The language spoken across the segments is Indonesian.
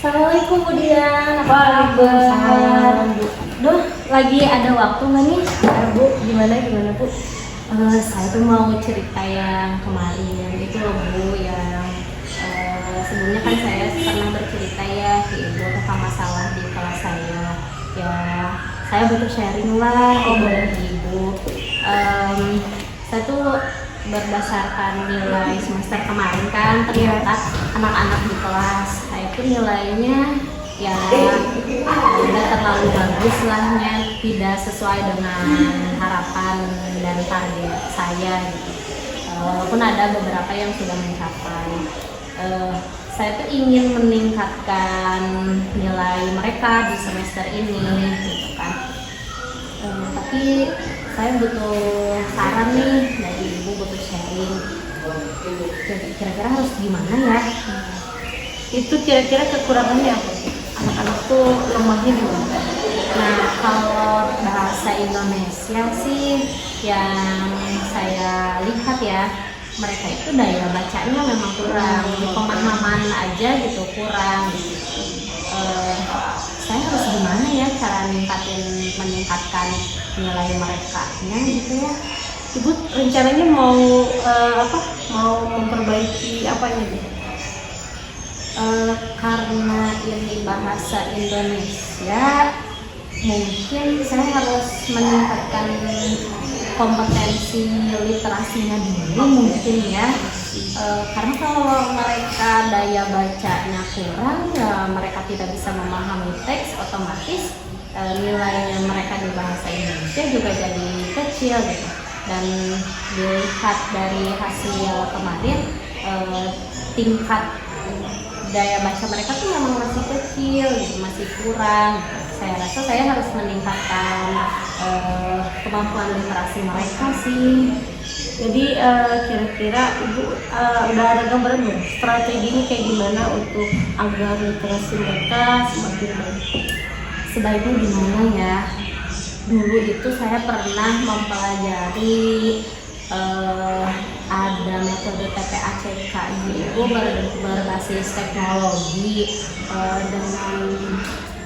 Assalamualaikum Bu Dian, apa kabar? Waalaikumsalam, Bu. Duh, lagi ada waktu nggak nih? Bu, gimana Bu? Saya tuh mau cerita yang kemarin itu loh Bu, yang sebelumnya kan saya pernah bercerita ya ke Ibu tentang masalah di kelas saya. Ya, saya butuh sharing lah Boleh. ke Ibu. Saya tuh berdasarkan nilai semester kemarin kan ternyata anak-anak di kelas saya itu nilainya ya tidak terlalu bagus lahnya, tidak sesuai dengan harapan dan target saya gitu. Walaupun ada beberapa yang sudah mencapai, saya tuh ingin meningkatkan nilai mereka di semester ini gitu kan. Tapi saya butuh saran nih dari Ibu, butuh sharing. Kira-kira harus gimana ya? Itu kira-kira kekurangannya apa? Anak-anak tuh lemahnya di mana? Nah, kalau bahasa Indonesia sih yang saya lihat ya, mereka itu daya bacanya memang kurang, pemahaman aja gitu kurang. Saya harus gimana ya cara meningkatkan nilai mereka nya gitu ya. Ibu rencananya mau Mau memperbaiki apanya Bu? Karena ini bahasa Indonesia, mungkin saya harus meningkatkan kompetensi literasinya dulu mungkin ya. Karena kalau mereka daya bacanya kurang, ya mereka tidak bisa memahami teks, otomatis nilainya mereka di bahasa Indonesia juga jadi kecil gitu. Dan dilihat dari hasil kemarin, tingkat daya baca mereka tuh memang masih kecil gitu, masih kurang. Saya rasa saya harus meningkatkan kemampuan literasi mereka sih. Jadi kira-kira Ibu udah ada gambaran belum strateginya kayak gimana untuk agar literasi mereka semakin baik? Sebaiknya gimana ya? Dulu itu saya pernah mempelajari ada metode TPACK itu berbasis teknologi, dengan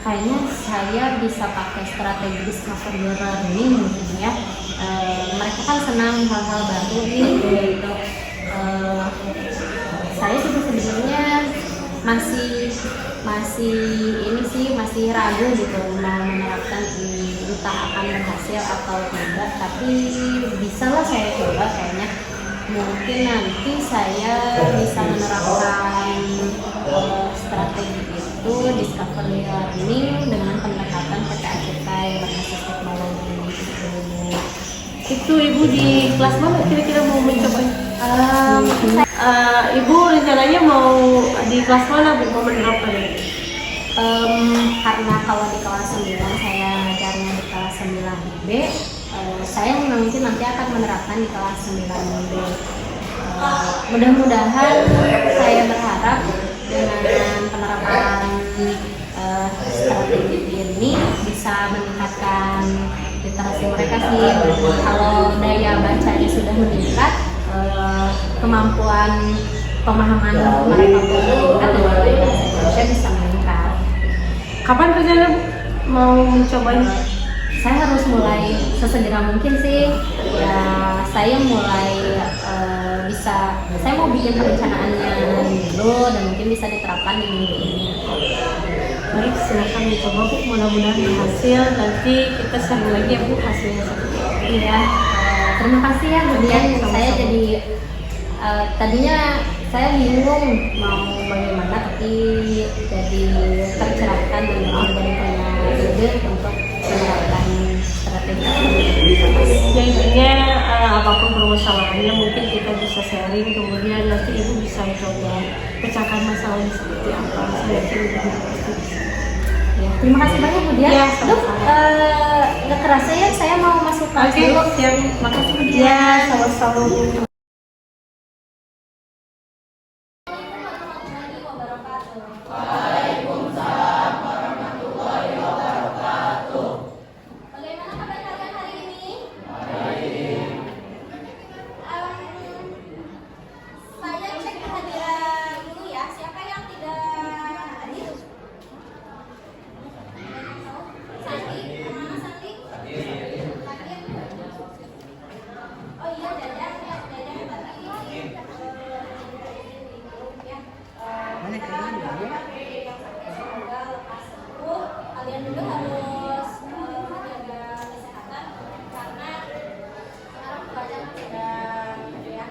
kayaknya saya bisa pakai strategi discovery learning mungkin ya. Mereka kan senang hal-hal baru gitu. Saya juga sebenarnya masih ragu gitu mau menerapkan entah akan berhasil atau tidak, tapi bisa lah saya coba kayaknya. Mungkin nanti saya bisa menerapkan strategi itu discovery learning dengan pendekatan PTACK yang berbasis teknologi gitu. Itu Ibu di kelas mana kira-kira mau mencoba? Ibu rencananya mau di kelas mana Bu mau menerapkan? Karena kalau di kelas 9 saya ngajarnya di kelas 9B, saya mungkin nanti akan menerapkan di kelas 9B. Mudah-mudahan saya berharap dengan penerapan strategi ini bisa meningkatkan literasi mereka sih. Kalau daya bacanya sudah meningkat, kemampuan pemahaman mereka pun meningkat, dan bahasa Indonesia bisa meningkat. Kapan rencana mau mencobanya? Saya harus mulai sesegera mungkin sih. Ya, saya mulai saya mau bikin perencanaannya dulu dan mungkin bisa diterapkan di minggu ini. Baik, silakan dicoba Bu, mudah-mudahan berhasil. Nanti kita sharing lagi ya Bu hasilnya seperti apa. Iya, terima kasih ya Bu Dian. Saya jadi tadinya saya bingung mau bagaimana, tapi jadi tercerahkan dan jadi punya ide untuk menerapkan strategi. Ya intinya apapun permasalahannya mungkin kita bisa sharing, kemudian nanti Ibu bisa coba pecahkan masalahnya seperti apa. Saya yakin Ibu pasti bisa. Ya, terima kasih banyak Bu Dian. Ya, Duh, sama-sama. nggak kerasa ya saya mau masuk kelas Oke, dulu. siap. Makasih Bu Dian. Ya, sama-sama Bu. Bagaimana kabar kalian hari ini? Saya cek kehadiran dulu ya. Siapa yang tidak hadir? kalian juga harus menjaga kesehatan karena sekarang cuaca sedang ya.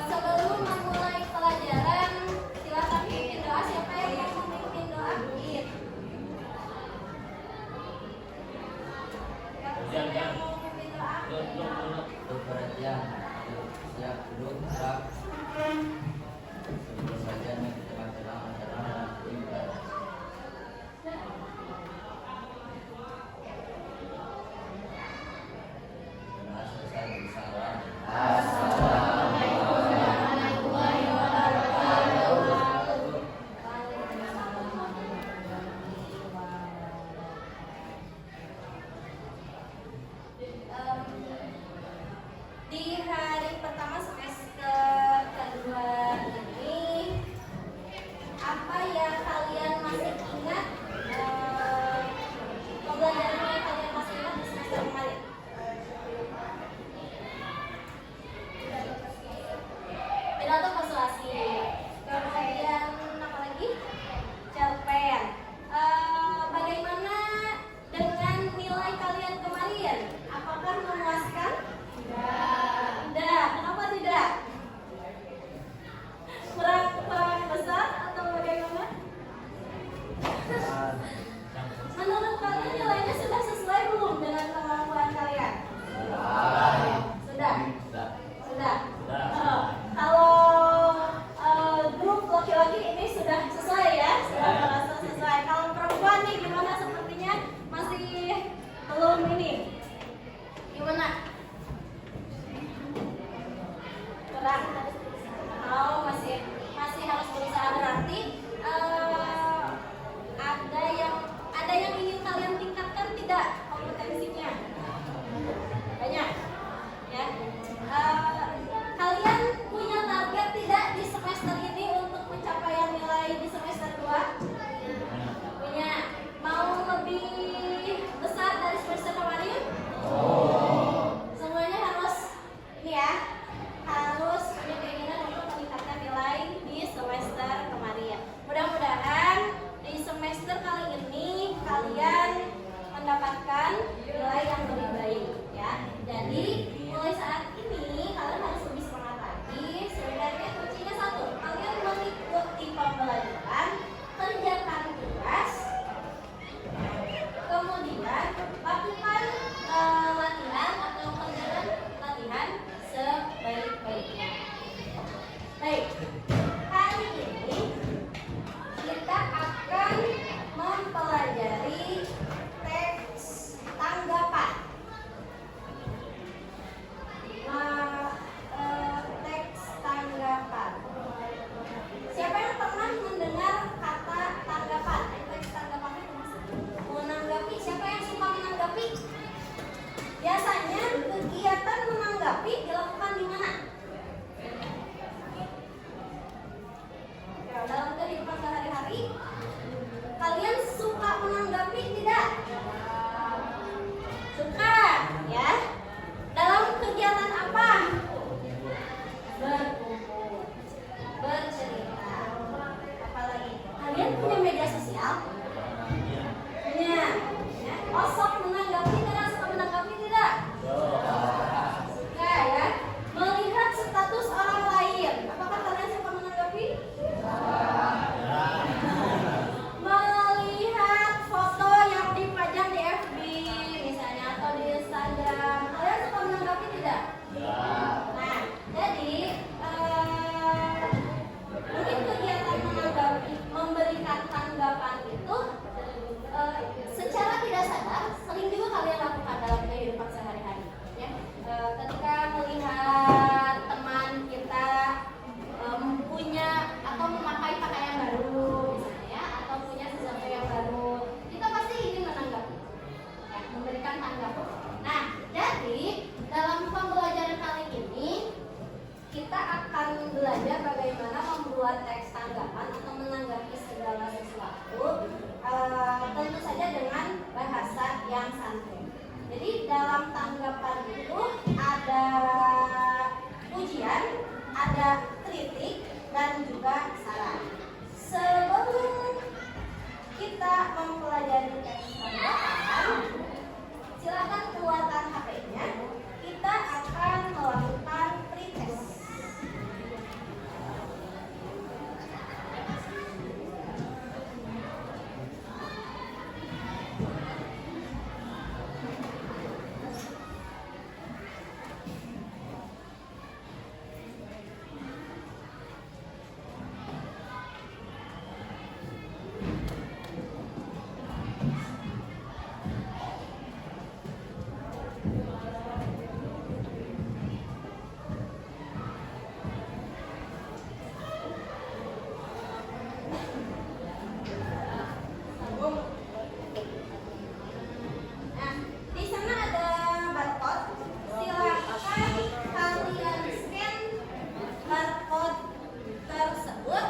Sebelum memulai pelajaran, silakan pimpin doa. Siapa yang mau memimpin doa? Siapa yang mau memimpin doa? Perhatian, siap duduk, siap. Sebelum saja kita akan dalam acara ibadah. pertanyaan, silakan keluarkan HP-nya. Kita akan melakukan pretest. Nah, di sana ada barcode. Silakan kalian scan barcode tersebut.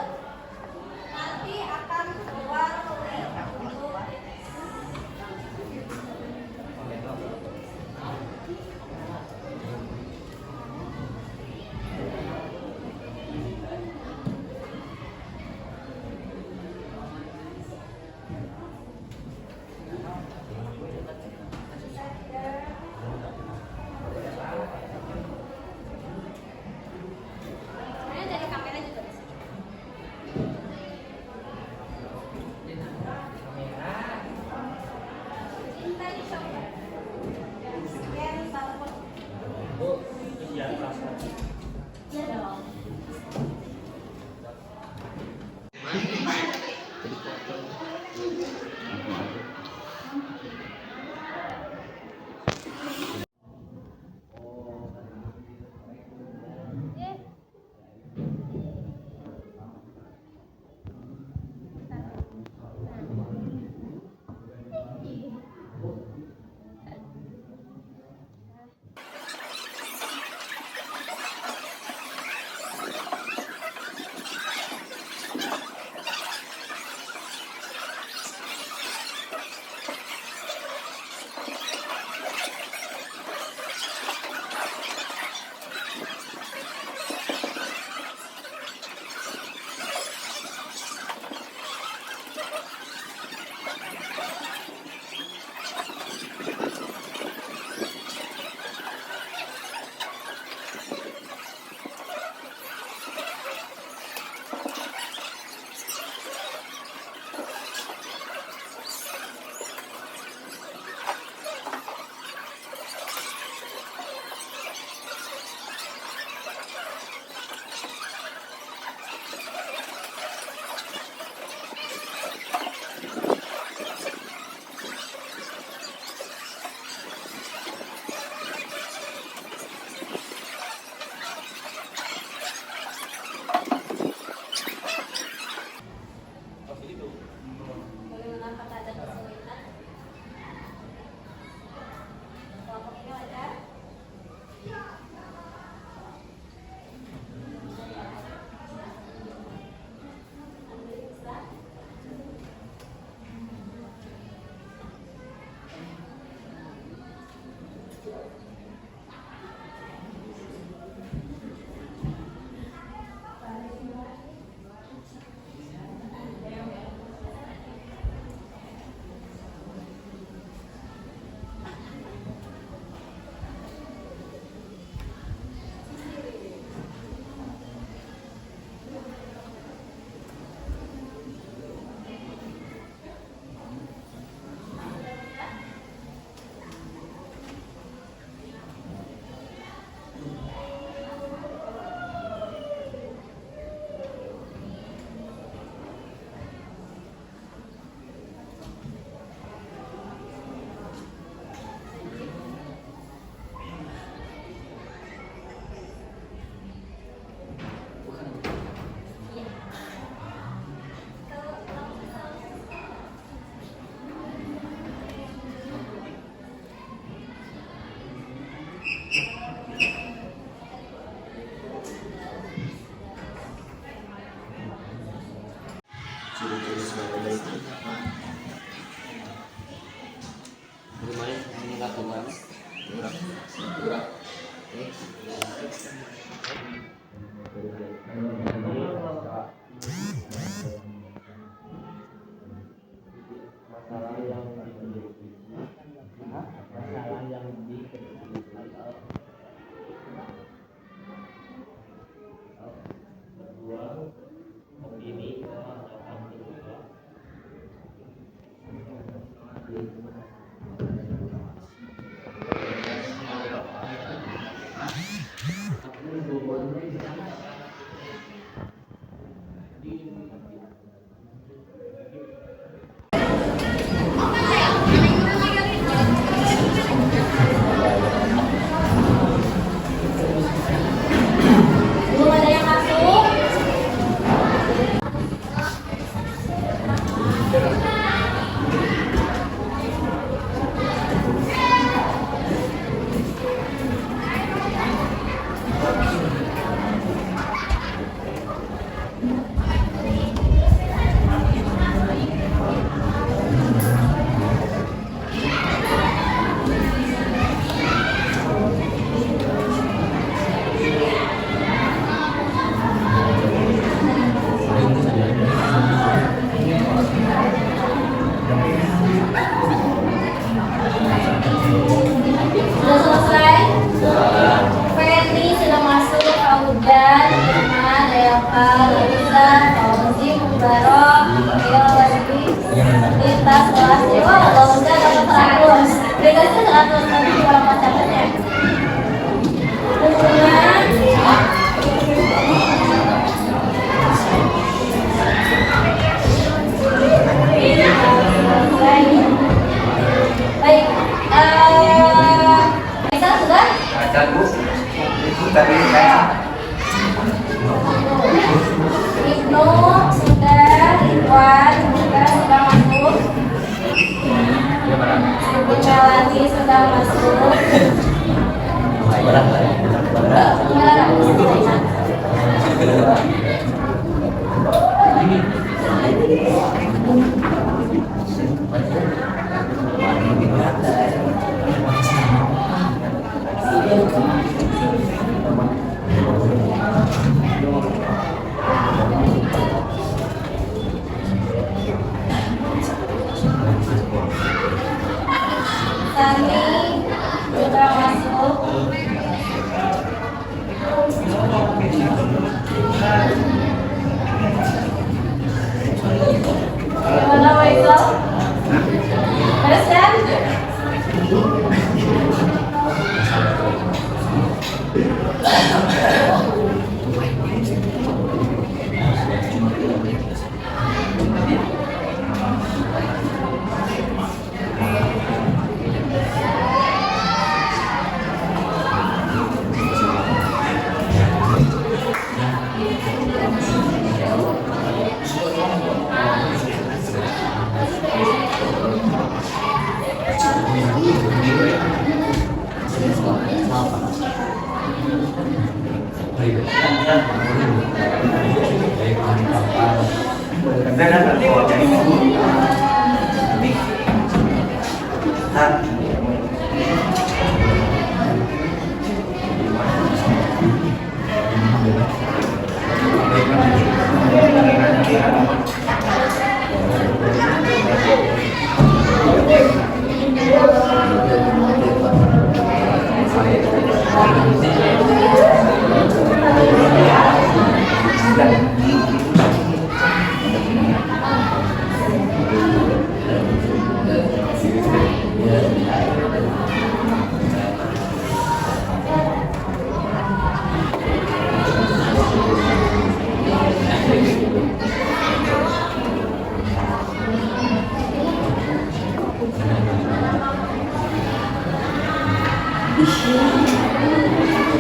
Nanti akan keluar link untuk tes. Sebenarnya dari kamera juga bisa. Minta dicoba. Scan barcode. Bu, itu siap kelas. Iya dong. Bagaimana apakah ada kesulitan? Kelompok ini wajar? Bisa? Ciri-ciri sebagai itu Bagaimana meningkat kemarin? gerak Masalah yang Sudah selesai? Ferdi sudah masuk, Audan, Irma, Delta, Lisa, Fauzi, Mubarok, Rio, Wadi, Lintas, kelas Dewa, Lauda, dapat 100. Bedanya 100 nanti berapa catatnya? Baik, Bisa sudah? Ibnu sudah, Ridwan juga sudah masuk. Ibu Melani sudah masuk. Sani sudah masuk. Gimana Faisal? Beres kan?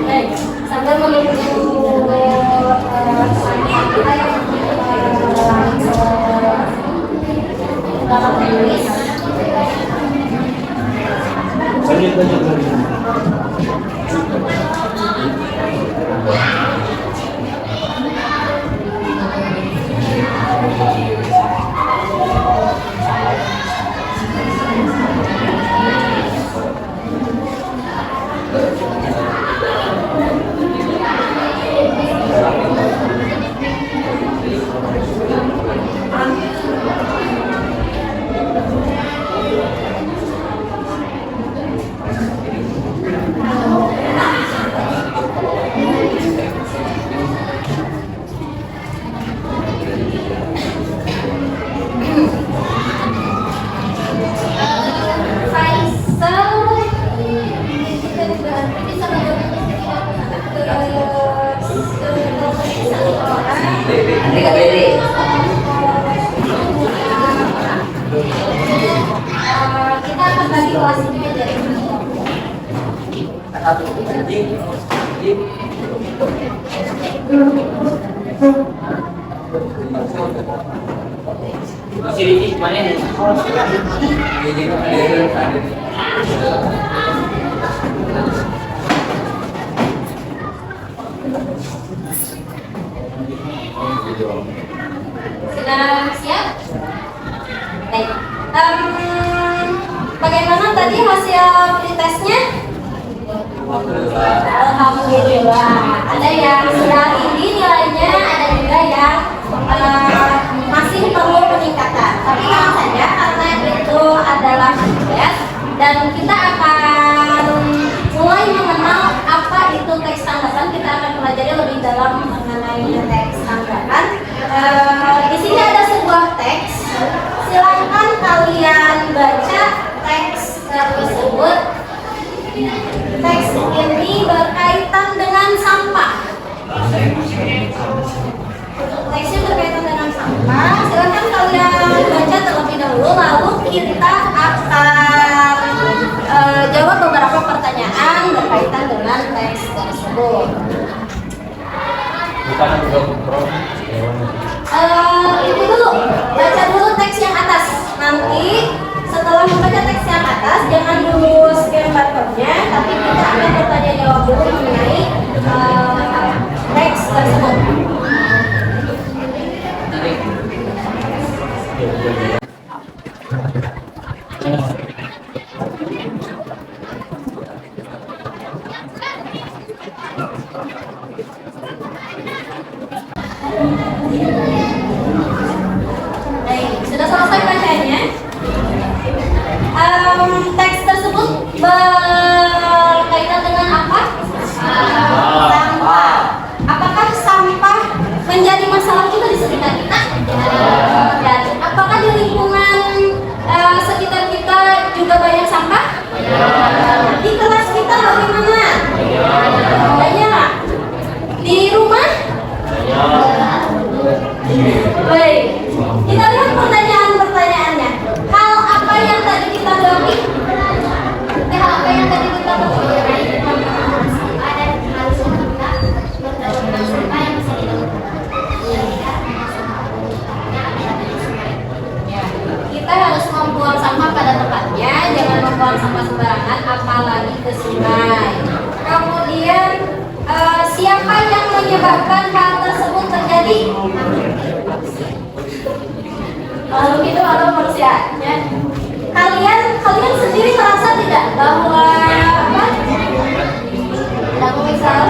Baik, sambil menunggu kita yang dalam tulis. Kita akan bagi kelas ini menjadi Masih dikit mana nih? Sudah siap? Baik. Bagaimana tadi hasil pretestnya? Alhamdulillah. Ada yang sudah tinggi nilainya, ada juga yang masih perlu peningkatan. Tapi tenang saja karena itu Dan kita akan mulai mengenal apa itu teks tanggapan. Kita akan pelajari lebih dalam mengenai teks tanggapan. Di sini ada sebuah teks. Silakan kalian baca teks tersebut. Teks ini berkaitan dengan sampah. Teksnya berkaitan dengan sampah. Silakan kalian baca terlebih dahulu, lalu kita akan jawab beberapa pertanyaan berkaitan dengan teks tersebut. Itu dulu, baca dulu teks yang atas. Nanti setelah membaca teks yang atas, jangan dulu scan barcode-nya, tapi kita akan bertanya jawab dulu mengenai teks tersebut. Sudah selesai bacanya? Teks tersebut berkaitan dengan apa? Sampah. Apakah sampah menjadi masalah kita di sekitar kita? Dan apakah di lingkungan sekitar kita juga banyak sampah? Di kelas kita bagaimana? Banyak. Di rumah? Baik. Kita lihat pertanyaan-pertanyaannya. Hal apa yang tadi kita hadapi? Hal apa yang tadi kita hadapi? Kita harus membuang sampah pada tempatnya, jangan membuang sampah sembarangan, apalagi ke sungai. Kemudian siapa yang menyebabkan hal tersebut terjadi? Makhluk hidup atau manusia? Ya. Kalian sendiri merasa tidak bahwa apa? Tidak misal.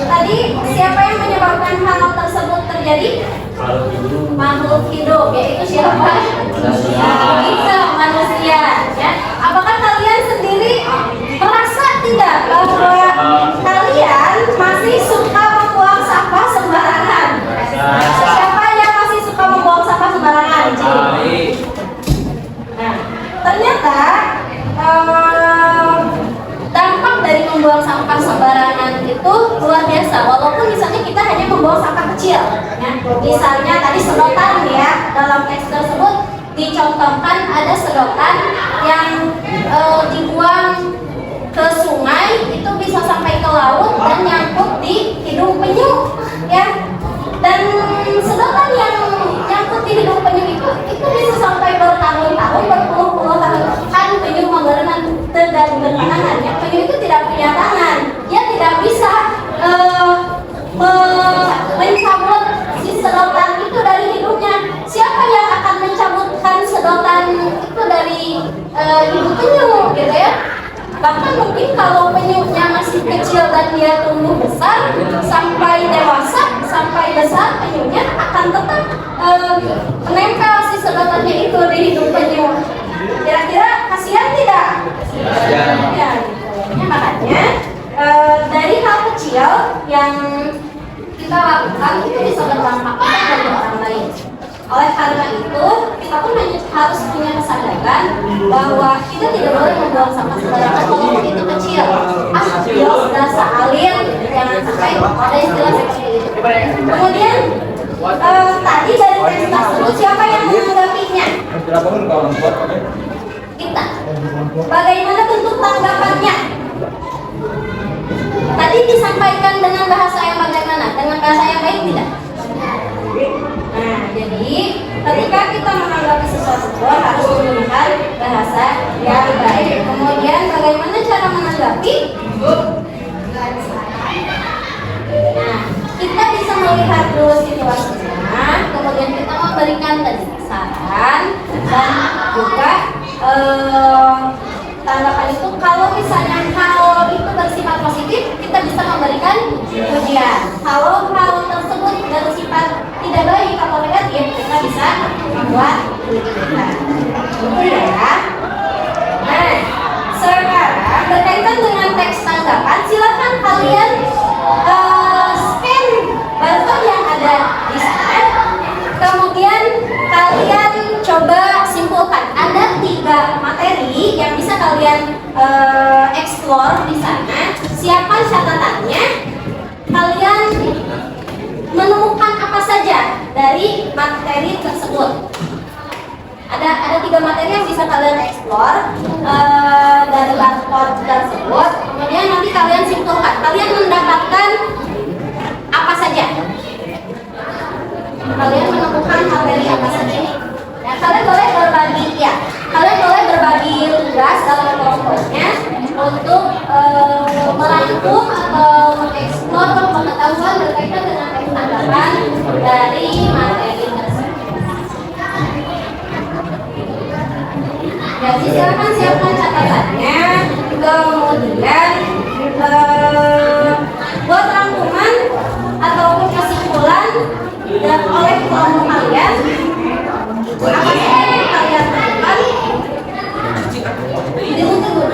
Tadi siapa yang menyebabkan hal tersebut terjadi? Makhluk hidup, yaitu siapa? Kita manusia. Ya. Apakah kalian sendiri merasa tidak bahwa kalian masih suka membuang sampah sembarangan? Siapa yang masih suka membuang sampah sembarangan? Nah, ternyata dampak dari membuang sampah sembarangan itu luar biasa. Walaupun misalnya kita hanya membuang sampah kecil, ya. Misalnya tadi sedotan, ya, dalam teks tersebut dicontohkan ada sedotan yang dibuang ke sungai, itu bisa sampai ke laut dan nyangkut di hidung penyu, ya. Dan sedotan yang nyangkut di hidung penyu itu bisa sampai bertahun-tahun, berpuluh-puluh tahun. Kan penyu memberenang dan bertangan, ya. Penyu itu tidak punya tangan, dia tidak bisa mencabut si sedotan itu dari hidungnya. Siapa yang akan mencabutkan sedotan itu dari hidung penyu, gitu ya? Bahkan mungkin kalau penyunya masih kecil dan dia tumbuh besar sampai dewasa, sampai besar, penyunya akan tetap menempel si sedotannya itu di hidung penyu. Kira-kira kasihan tidak? Ya, gitu. Makanya dari hal kecil yang kita lakukan itu bisa berdampak bagi orang lain. Oleh karena itu, kita pun harus punya kesadaran bahwa kita tidak boleh membuang sampah sembarangan walaupun itu kecil. Dia sudah sealir, jangan sampai ada istilah seperti itu. Kemudian tadi dari teks tersebut siapa yang menanggapinya? Kita. Bagaimana bentuk tanggapannya? Tadi disampaikan dengan bahasa yang bagaimana? Dengan bahasa yang baik tidak? Nah, jadi ketika kita menanggapi sesuatu harus menggunakan bahasa yang baik. Kemudian bagaimana cara menanggapi? Nah, kita bisa melihat dulu situasinya, kemudian kita memberikan saran dan juga tanggapan itu. Kalau misalnya hal itu bersifat positif, kita bisa memberikan pujian. Kalau hal keluar dari barcode tersebut. Kemudian nanti kalian simpulkan, kalian mendapatkan apa saja, kalian menemukan hal dari apa saja. Nah, kalian boleh berbagi, ya, kalian boleh berbagi tugas dalam kelompoknya untuk merangkum atau mengeksplor pengetahuan berkaitan dengan tanggapan dari materi tersebut. Jadi silakan siapkan catatannya, kemudian buat rangkuman ataupun kesimpulan dan oleh kelompok kalian apa saja yang kalian lakukan diuntung.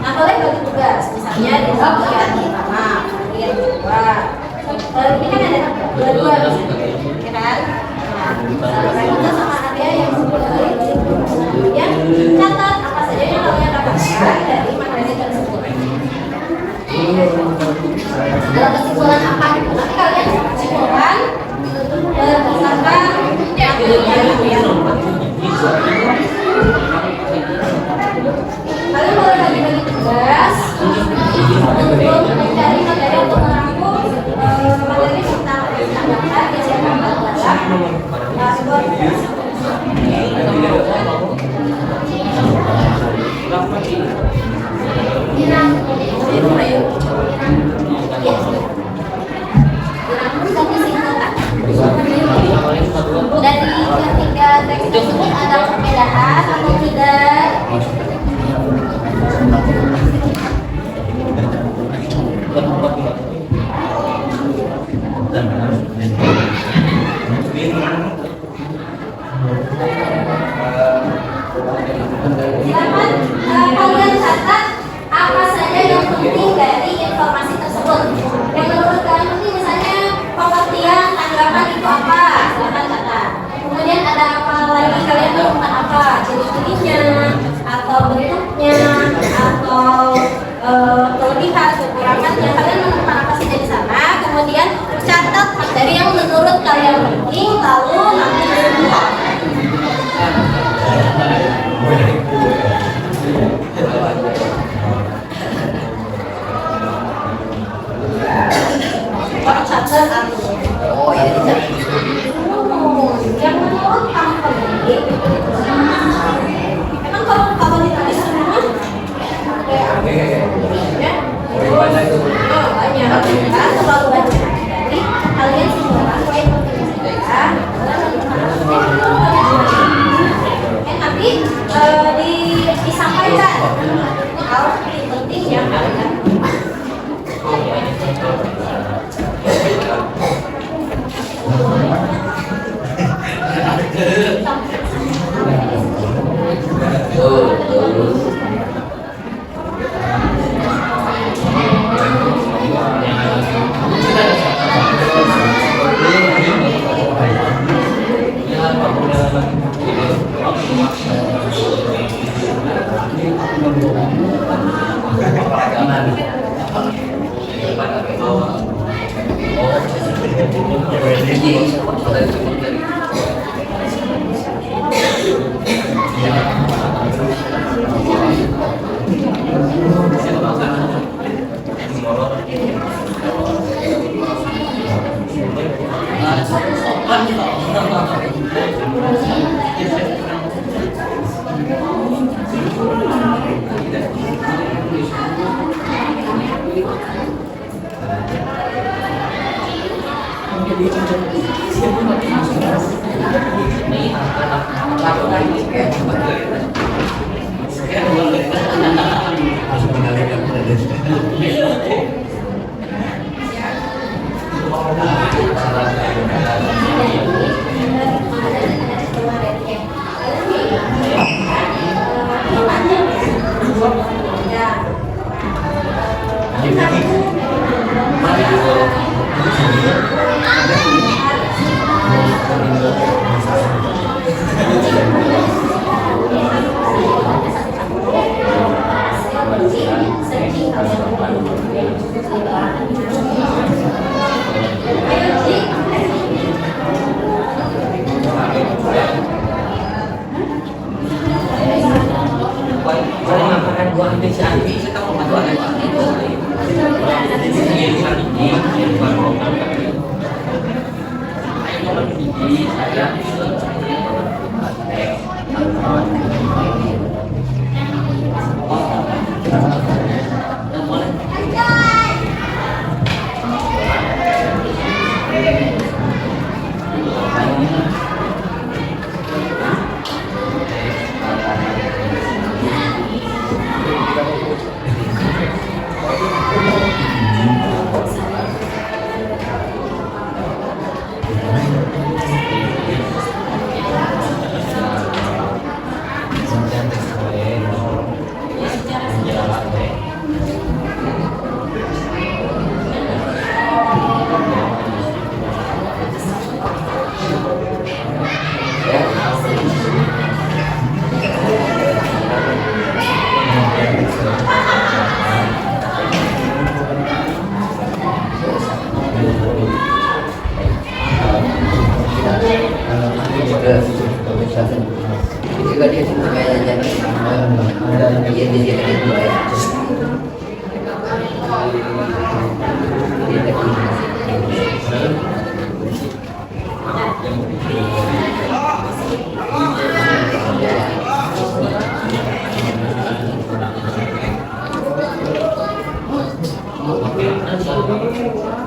Nah, boleh bagi tugas, misalnya di bagian pertama, bagian kedua. Ini kan ada dua-dua, ya kan? Nah, itu sama ada yang kemudian catat apa saja yang kalian dapatkan dari materi tersebut. Dalam kesimpulan apa? Nanti kalian simpulkan berdasarkan yang kalian. Kalian boleh bagi-bagi tugas untuk mencari materi untuk merangkum materi tentang tanggapan yang siapkan dari ketiga teks tersebut ada perbedaan atau tidak? Silakan kalian catat apa saja yang penting dari informasi tersebut. Yang menurut kalian penting, misalnya pengertian tanggapan itu apa, silakan catat. Kemudian ada apa lagi kalian menemukan apa, ciri-cirinya atau bentuknya atau kelebihan kekurangannya, kalian menemukan apa saja di sana. Kemudian catat materi yang menurut kalian penting, lalu nanti dibuat. Catat atau yang menurut kamu penting. Emang kalau ditanya semua banyak kan terlalu banyak. Jadi kalian simpulkan poin penting saja. Nanti disampaikan hal penting yang kalian. Masalah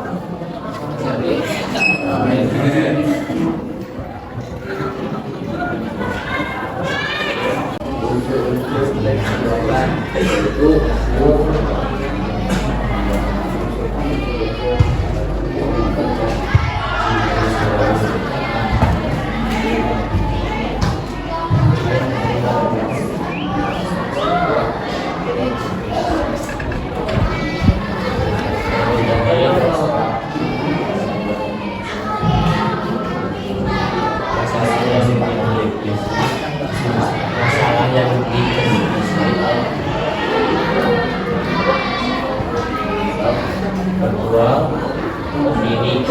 yang berdua ini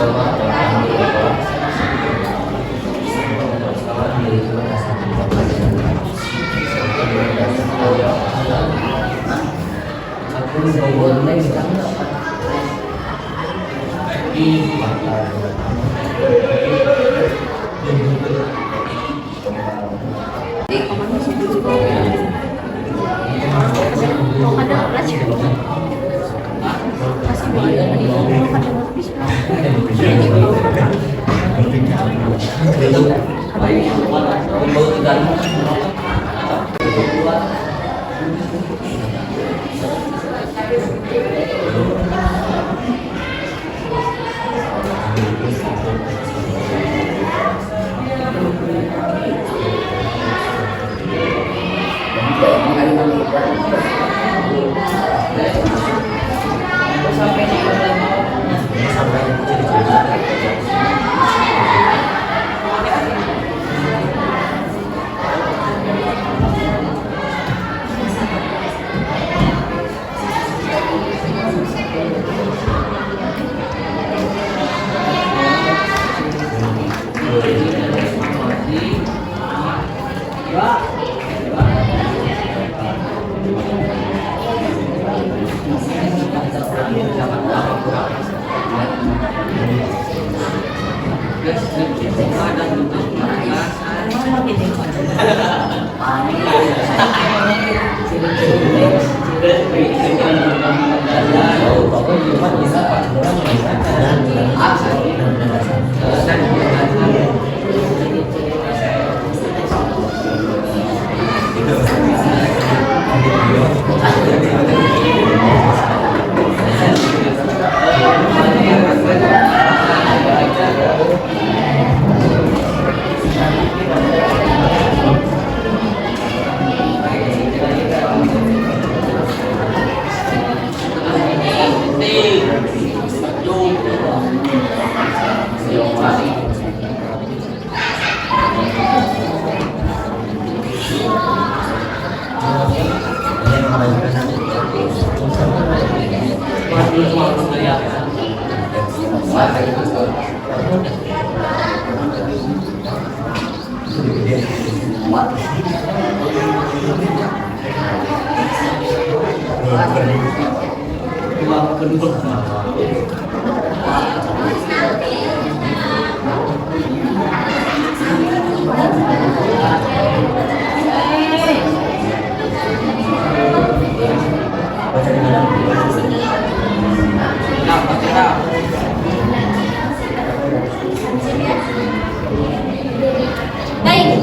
Baik,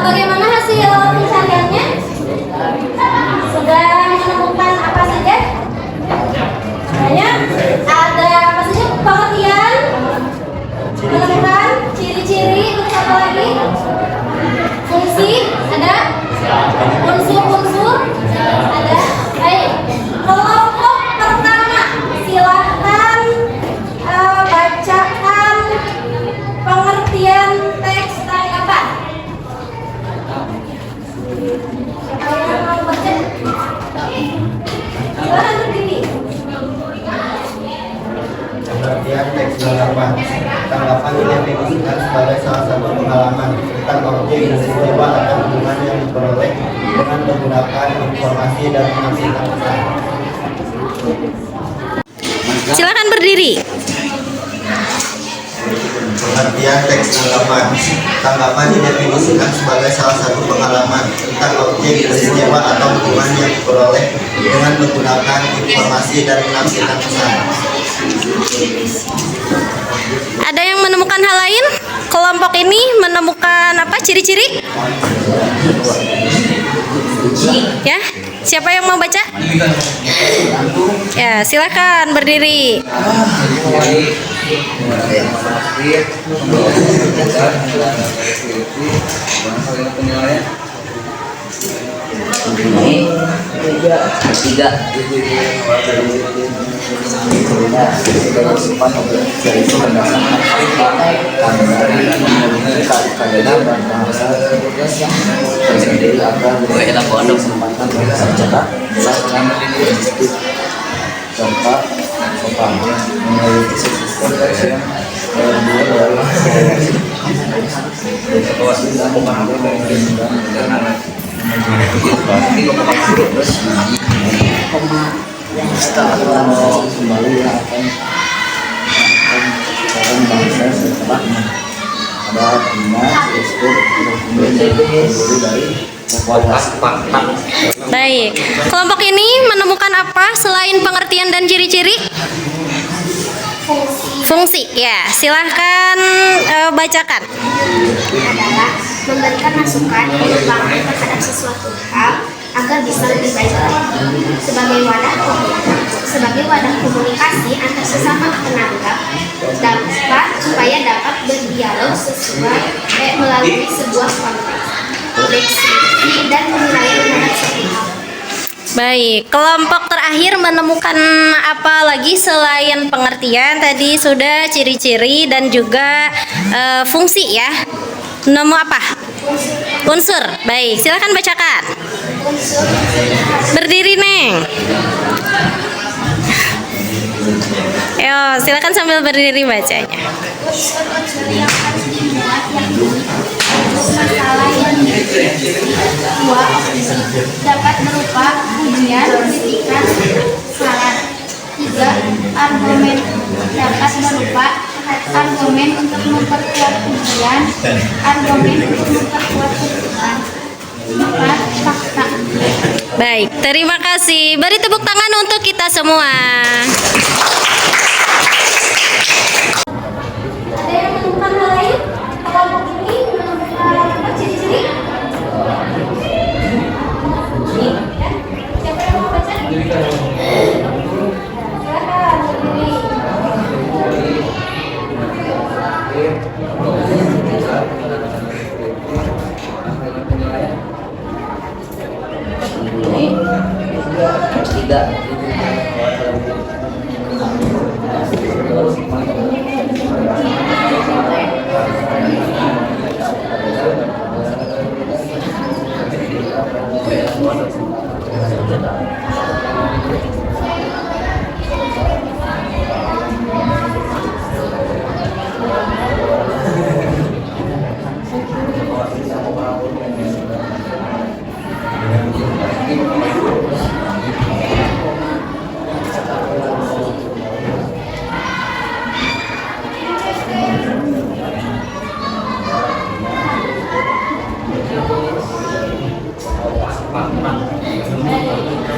bagaimana hasil pencariannya? Sudah menemukan apa saja? Banyak. Ada apa saja? Pengertian, menemukan ciri-ciri, terus apa lagi? Fungsi, ada? Unsur-unsur, ada? Baik. Kelompok pertama, silahkan bacakan pengertian teks tanggapan. Siapa yang mau baca? Silahkan berdiri. Pengertian teks tanggapan. Tanggapan didefinisikan sebagai salah satu pengalaman tentang objek peristiwa atau hubungan yang diperoleh dengan menggunakan informasi dan menyampaikan pesan. Silakan berdiri. Pengertian teks tanggapan. Tanggapan didefinisikan sebagai salah satu pengalaman tentang objek peristiwa atau hubungan yang diperoleh dengan menggunakan informasi dan menyampaikan pesan. Ada yang menemukan hal lain? Kelompok ini menemukan apa ciri-ciri? Ya, siapa yang mau baca? Ya, silakan berdiri. Baik, kelompok ini menemukan apa selain pengertian dan ciri-ciri? Fungsi, ya. Silahkan bacakan. Adalah memberikan masukan pengembangan terhadap sesuatu hal agar bisa lebih baik lagi sebagai wadah komunikasi antar sesama penanggap supaya dapat berdialog sesuai melalui sebuah konteks deskripsi dan penilaian terhadap suatu hal. Baik, kelompok terakhir menemukan apa lagi selain pengertian? Tadi sudah ciri-ciri dan juga fungsi ya. Nemu apa? Unsur. Baik, silakan bacakan. Berdiri, Neng. Yo, silakan sambil berdiri bacanya. Unsur-unsur yang harus dibuat masalah yang dua opsi dapat berupa pujian, kritikan, saran. 3. Argumen dapat berupa argumen untuk memperkuat pujian, argumen untuk memperkuat kritikan. 4. Fakta. Baik, terima kasih. Beri tepuk tangan untuk kita semua. Ada yang menemukan hal lain? Kelompok ini menemukan apa ciri-ciri? Siapa yang mau baca? Silakan berdiri. Tidak.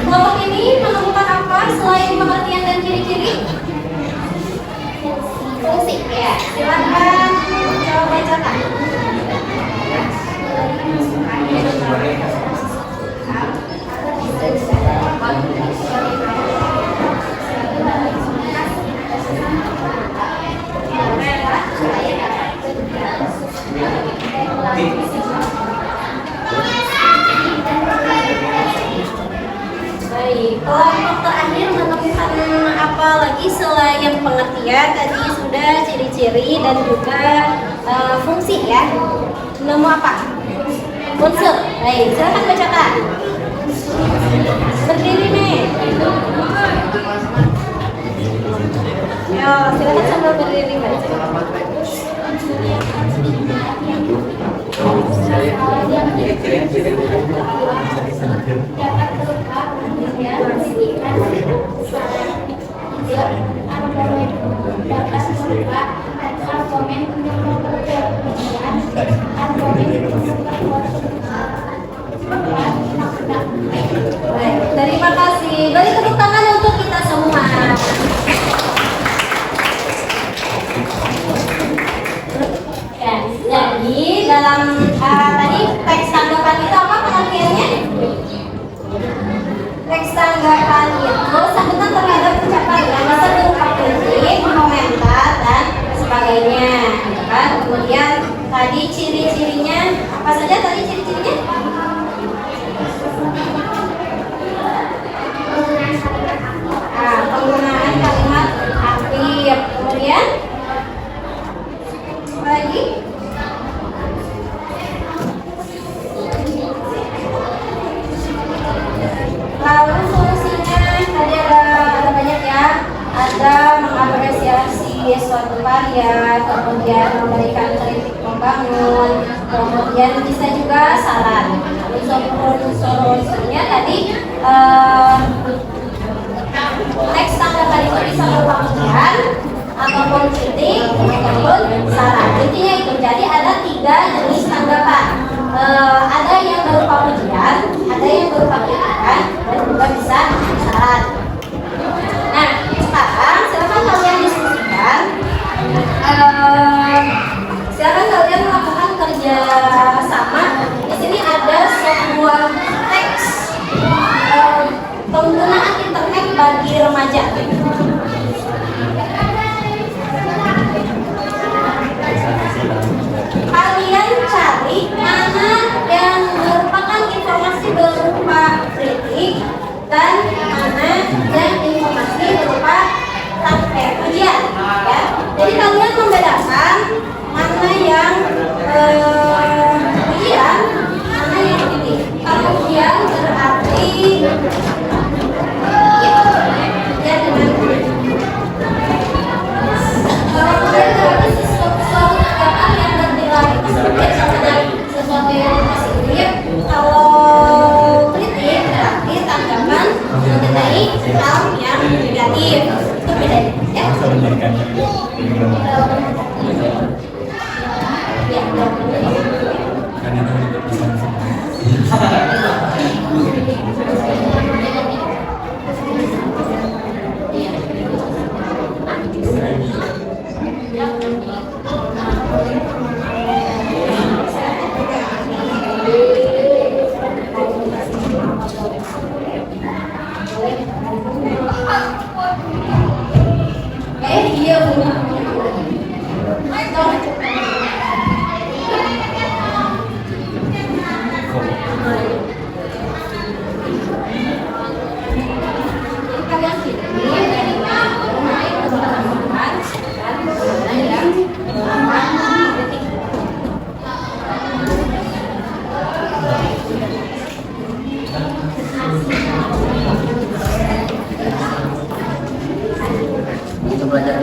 Kelompok ini menemukan apa selain pengertian dan ciri-ciri? Fungsi, ya. Silakan coba bacakan. Baik, kelompok terakhir menemukan apa lagi selain pengertian? Tadi sudah ciri-ciri dan juga fungsi ya. Nemu apa? Unsur. Baik, silakan bacakan. Berdiri nih. Yo, silakan sambil berdiri baca. Baik, terima kasih. Beri tepuk tangan untuk kita semua. Kemudian apa lagi? Lalu solusinya tadi ada banyak ya. Ada mengapresiasi suatu karya, kemudian memberikan kritik membangun, kemudian bisa juga saran. Lalu solusinya tadi teks tanggapan itu bisa berupa pujian ataupun kritik ataupun saran. Intinya itu. Jadi ada 3 jenis tanggapan. Ada yang berupa pujian, ada yang berupa kritikan, dan juga bisa saran. Nah, sekarang silakan kalian diskusikan. Silakan kalian melakukan kerja sama. Di sini ada sebuah teks penggunaan internet bagi remaja. Kalian cari mana yang merupakan informasi berupa kritik dan mana yang informasi berupa pujian, ya. Jadi kalian membedakan mana yang pujian, mana yang kritik. Kalau pujian berarti sesuatu yang positif. Kalau kritik berarti tanggapan mengenai hal yang negatif. Itu beda ya. Iya Bu. Kalian Kita belajar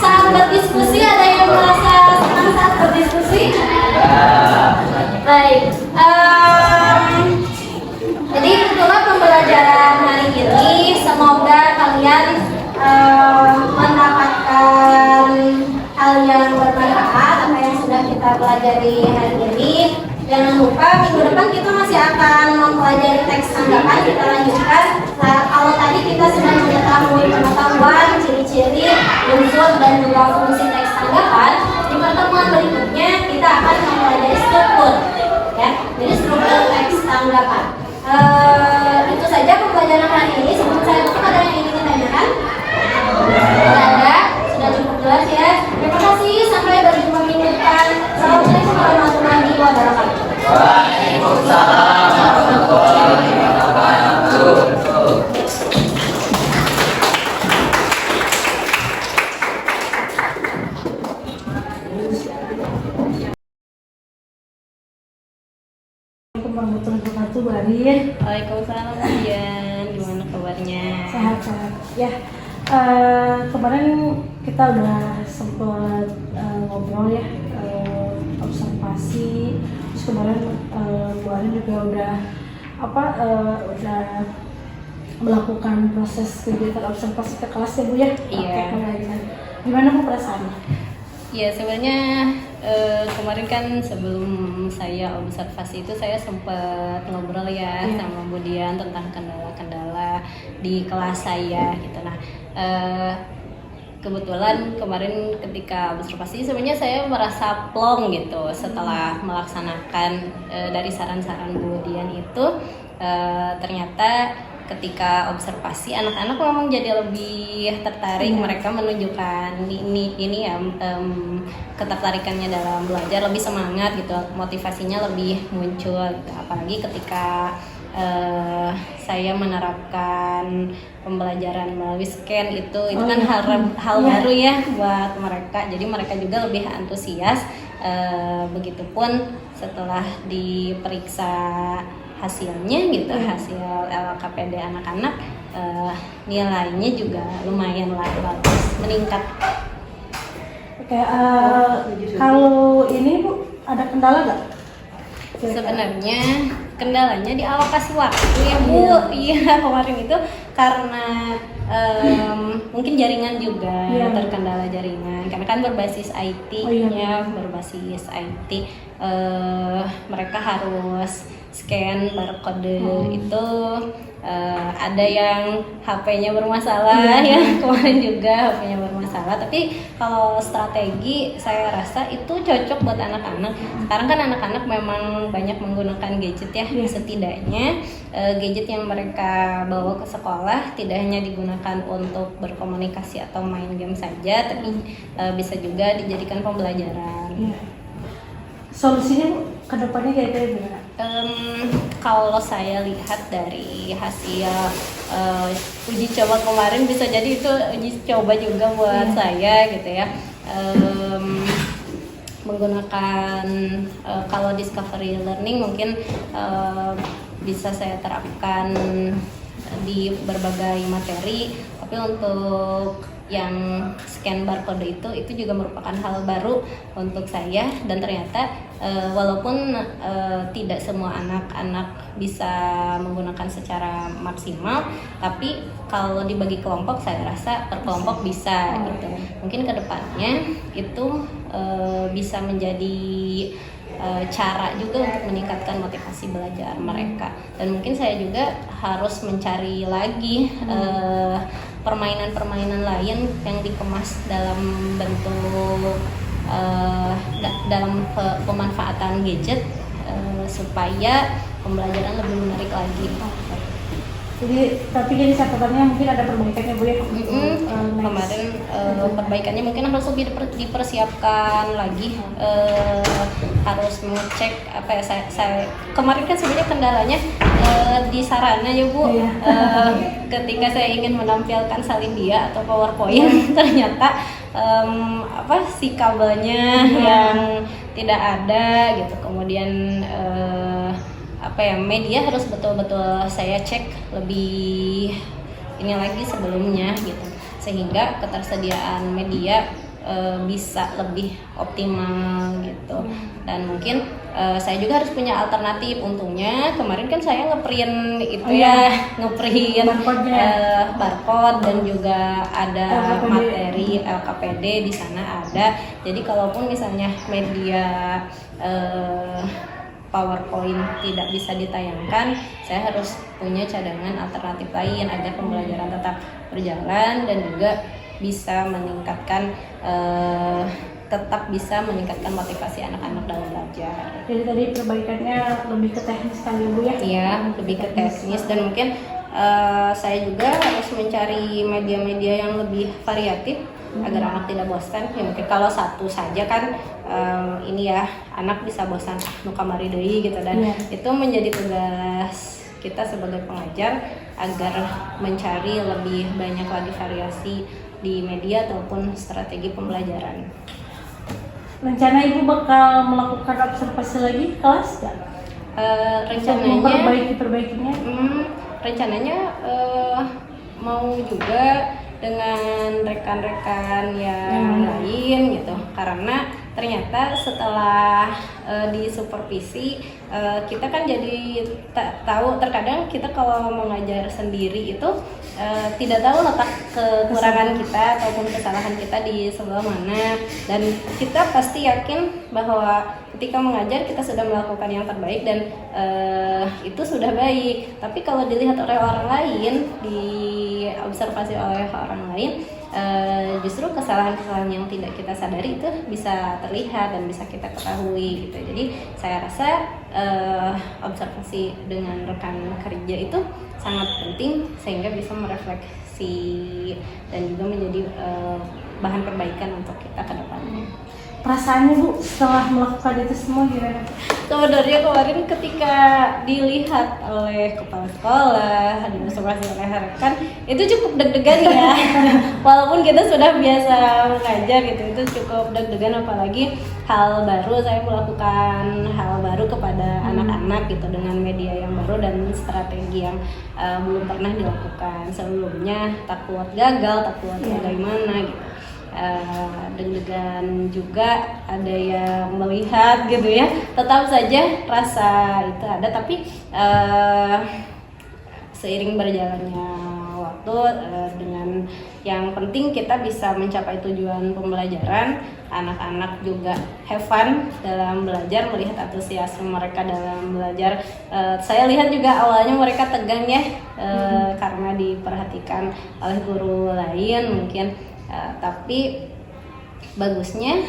saat berdiskusi ada yang merasa senang saat berdiskusi? Baik. Jadi itulah pembelajaran hari ini. Semoga kalian mendapatkan hal yang bermanfaat apa yang sudah kita pelajari hari ini. Jangan lupa minggu depan kita masih akan mempelajari teks tanggapan. Kita lanjutkan. Nah, kalau tadi kita sudah mengetahui pengetahuan, ciri-ciri, unsur dan juga fungsi teks tanggapan, di pertemuan berikutnya kita akan mempelajari struktur, ya. Jadi struktur teks tanggapan. Itu saja pembelajaran hari ini. Sebelum saya tutup, ada yang ingin ditanyakan? Tidak ada, sudah cukup jelas ya. Terima kasih, sampai berjumpa minggu depan. Assalamualaikum warahmatullahi wabarakatuh. Waalaikumsalam warahmatullahi wabarakatuh. Assalamualaikum warahmatullahi wabarakatuh, Bu Arin. Waalaikumsalam, Dian. Gimana kabarnya? Sehat-sehat. Ya, kemarin kita udah sempat ngobrol ya, observasi. Terus kemarin Bu Arin juga udah udah melakukan proses kegiatan observasi ke kelas ya Bu ya? Iya. Gimana Bu perasaannya? Ya sebenarnya kemarin kan sebelum saya observasi itu saya sempat ngobrol ya sama Bu Dian tentang kendala-kendala di kelas saya gitu. Nah kebetulan kemarin ketika observasi sebenarnya saya merasa plong gitu setelah melaksanakan dari saran-saran Bu Dian itu ternyata ketika observasi anak-anak memang jadi lebih tertarik, mereka menunjukkan ini ya ketertarikannya dalam belajar, lebih semangat gitu, motivasinya lebih muncul gitu. Apalagi ketika saya menerapkan pembelajaran melalui scan itu kan hal baru ya buat mereka, jadi mereka juga lebih antusias. Begitupun setelah diperiksa hasilnya gitu, hasil LKPD anak-anak nilainya juga lumayan lah bagus, meningkat. Oke, kalau ini Bu ada kendala nggak? Sebenarnya kendalanya di alokasi waktu ya Bu. Iya kemarin itu karena mungkin jaringan juga terkendala jaringan karena kan berbasis IT berbasis IT mereka harus scan barcode itu ada yang HP-nya bermasalah ya kemarin juga HP-nya bermasalah, tapi kalau strategi saya rasa itu cocok buat anak-anak. Sekarang kan anak-anak memang banyak menggunakan gadget ya, setidaknya gadget yang mereka bawa ke sekolah tidak hanya digunakan untuk berkomunikasi atau main game saja, tapi bisa juga dijadikan pembelajaran. Solusinya ke depannya kira-kira gimana? Kalau saya lihat dari hasil uji coba kemarin, bisa jadi itu uji coba juga buat saya gitu ya. Menggunakan kalau discovery learning mungkin bisa saya terapkan di berbagai materi, tapi untuk yang scan barcode itu juga merupakan hal baru untuk saya, dan ternyata walaupun tidak semua anak-anak bisa menggunakan secara maksimal, tapi kalau dibagi kelompok saya rasa per kelompok bisa gitu. Mungkin kedepannya itu bisa menjadi cara juga untuk meningkatkan motivasi belajar mereka, dan mungkin saya juga harus mencari lagi permainan-permainan lain yang dikemas dalam bentuk dalam pemanfaatan gadget supaya pembelajaran lebih menarik lagi. Jadi tapi jadi catatannya mungkin ada perbaikannya Bu ya. Kemarin perbaikannya mungkin harus lebih dipersiapkan lagi, harus mengecek apa ya, saya kemarin kan sebenarnya kendalanya di sarana ya Bu. Ketika saya ingin menampilkan salin dia atau PowerPoint ternyata si kabelnya yang tidak ada gitu, kemudian media harus betul-betul saya cek lebih ini lagi sebelumnya gitu. sehingga ketersediaan media bisa lebih optimal gitu. Dan mungkin saya juga harus punya alternatif. Untungnya kemarin kan saya ngeprint itu ngeprint barcode dan juga ada materi LKPD di sana ada. Jadi kalaupun misalnya media PowerPoint tidak bisa ditayangkan, saya harus punya cadangan alternatif lain agar pembelajaran tetap berjalan dan juga bisa meningkatkan tetap bisa meningkatkan motivasi anak-anak dalam belajar. Jadi tadi perbaikannya lebih ke teknis kali Bu ya? Iya, lebih ke teknis dan mungkin saya juga harus mencari media-media yang lebih variatif agar anak tidak bosan. Ya mungkin kalau satu saja kan ini ya anak bisa bosan nu kamari deui gitu dan itu menjadi tugas kita sebagai pengajar agar mencari lebih banyak lagi variasi di media ataupun strategi pembelajaran. Rencana Ibu bakal melakukan observasi lagi kelas nggak? Rencananya perbaikinya? Rencananya mau juga dengan rekan-rekan yang lain gitu, karena ternyata setelah disupervisi kita kan jadi tahu terkadang kita kalau mengajar sendiri itu tidak tahu letak kekurangan kita ataupun kesalahan kita di sebelah mana, dan kita pasti yakin bahwa ketika mengajar kita sudah melakukan yang terbaik dan itu sudah baik. Tapi kalau dilihat oleh orang lain, diobservasi oleh orang lain, justru kesalahan-kesalahan yang tidak kita sadari itu bisa terlihat dan bisa kita ketahui gitu. Jadi saya rasa observasi dengan rekan kerja itu sangat penting sehingga bisa merefleksi dan juga menjadi bahan perbaikan untuk kita ke depannya. Perasaannya Bu setelah melakukan itu semua gimana? Sebenarnya kemarin ketika dilihat oleh kepala sekolah, diobservasi oleh rekan, itu cukup deg-degan ya. Walaupun kita sudah biasa mengajar gitu, itu cukup deg-degan, apalagi hal baru, saya melakukan hal baru kepada anak-anak gitu dengan media yang baru dan strategi yang belum pernah dilakukan sebelumnya. Takut gagal, takut bagaimana gitu. Deg-degan juga, ada yang melihat gitu ya. Tetap saja rasa itu ada, tapi seiring berjalannya waktu dengan yang penting kita bisa mencapai tujuan pembelajaran, anak-anak juga have fun dalam belajar, melihat antusiasme mereka dalam belajar. Saya lihat juga awalnya mereka tegang ya karena diperhatikan oleh guru lain mungkin. Tapi bagusnya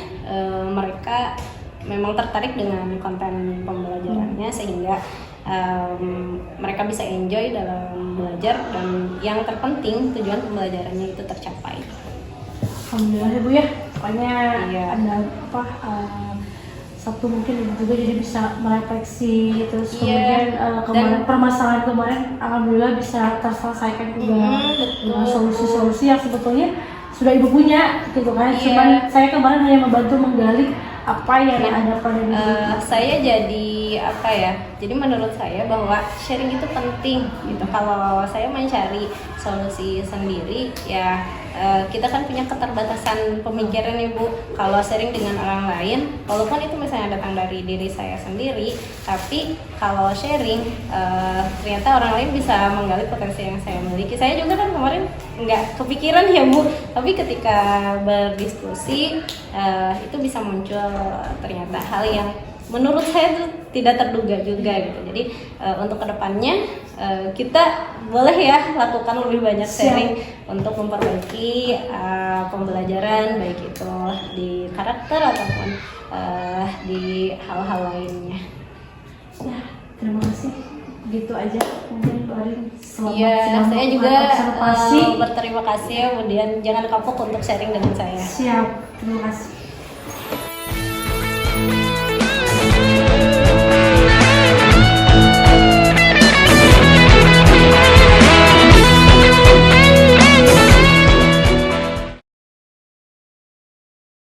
mereka memang tertarik dengan konten pembelajarannya sehingga mereka bisa enjoy dalam belajar dan yang terpenting tujuan pembelajarannya itu tercapai. Alhamdulillah ya Bu ya, pokoknya ada satu mungkin juga jadi bisa merefleksi terus kemudian kemarin permasalahan kemarin alhamdulillah bisa terselesaikan juga dengan solusi-solusi yang sebetulnya sudah Ibu punya gitu kan. Cuman saya kemarin hanya membantu menggali apa yang ada pada diri. Saya jadi jadi menurut saya bahwa sharing itu penting gitu. Kalau saya mencari solusi sendiri ya kita kan punya keterbatasan pemikiran Ibu. Kalau sharing dengan orang lain, walaupun itu misalnya datang dari diri saya sendiri, tapi kalau sharing ternyata orang lain bisa menggali potensi yang saya miliki. Saya juga kan kemarin nggak kepikiran ya Bu, tapi ketika berdiskusi itu bisa muncul ternyata hal yang menurut saya itu tidak terduga juga gitu. Jadi untuk kedepannya kita boleh ya lakukan lebih banyak sharing untuk memperbaiki pembelajaran, baik itu di karakter ataupun di hal-hal lainnya. Ya, terima kasih. Gitu aja mungkin Barin. Iya, saya juga berterima kasih. Kemudian jangan kapok untuk sharing dengan saya. Siap, terima kasih.